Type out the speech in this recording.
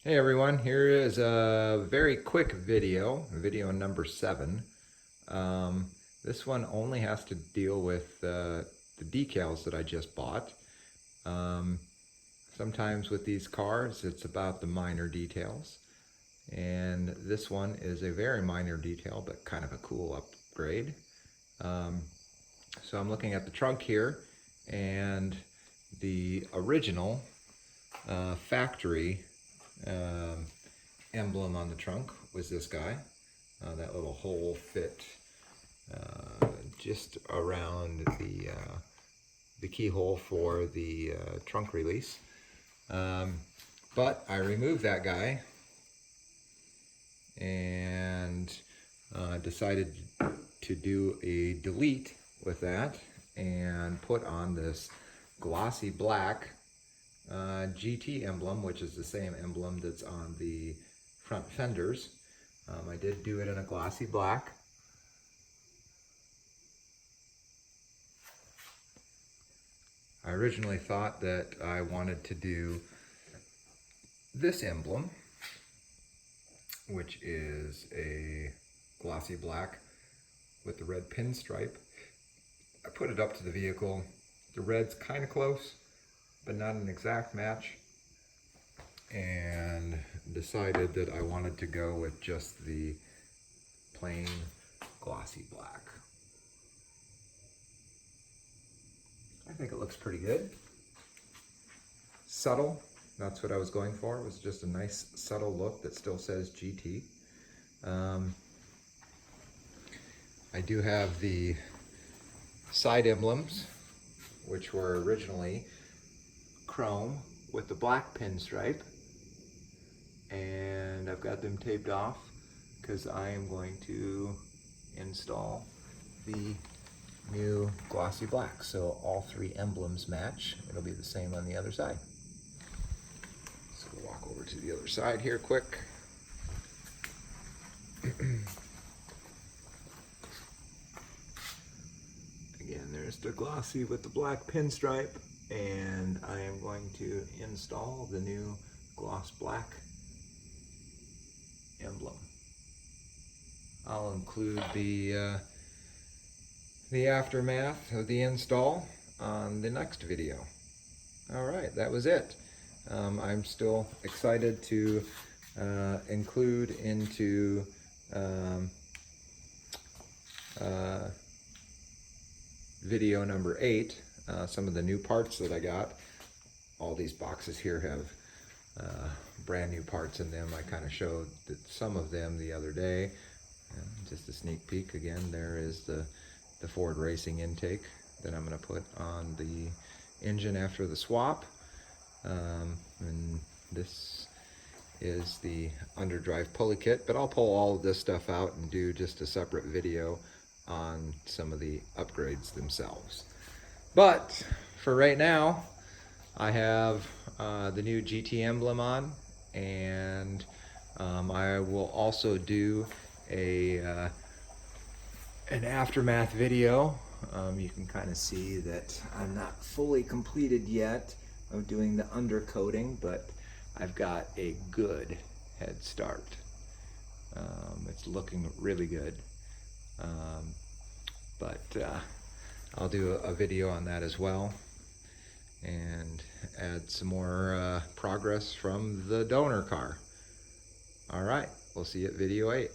Hey everyone, here is a very quick video number 7. This one only has to deal with the decals that I just bought. Um, Sometimes with these cars it's about the minor details, and this one is a very minor detail but kind of a cool upgrade. Um, so I'm looking at the trunk here, and the original factory um, emblem on the trunk was this guy. That little hole fit just around the keyhole for the trunk release. But I removed that guy and decided to do a delete with that and put on this glossy black GT emblem, which is the same emblem that's on the front fenders. I did do it in a glossy black. I originally thought that I wanted to do this emblem, which is a glossy black with the red pinstripe. I put it up to the vehicle. The red's kind of close, but not an exact match, and decided that I wanted to go with just the plain glossy black. I think it looks pretty good. Subtle, that's what I was going for. It was just a nice subtle look that still says GT. I do have the side emblems, which were originally chrome with the black pinstripe, and I've got them taped off because I am going to install the new glossy black, so all three emblems match. It'll be the same on the other side. So we'll walk over to the other side here quick. Again, there's the glossy with the black pinstripe, and I am going to install the new gloss black emblem. I'll include the aftermath of the install on the next video. Alright, that was it. I'm still excited to include into video number 8 some of the new parts that I got. All these boxes here have brand new parts in them. I kind of showed some of them the other day. Just a sneak peek. Again, there is the Ford Racing intake that I'm going to put on the engine after the swap. And this is the underdrive pulley kit, but I'll pull all of this stuff out and do just a separate video on some of the upgrades themselves. But for right now, I have the new GT emblem on, and I will also do an aftermath video. You can kind of see that I'm not fully completed yet of doing the undercoating, but I've got a good head start. It's looking really good. But I'll do a video on that as well, and add some more progress from the donor car. All right, we'll see you at video 8.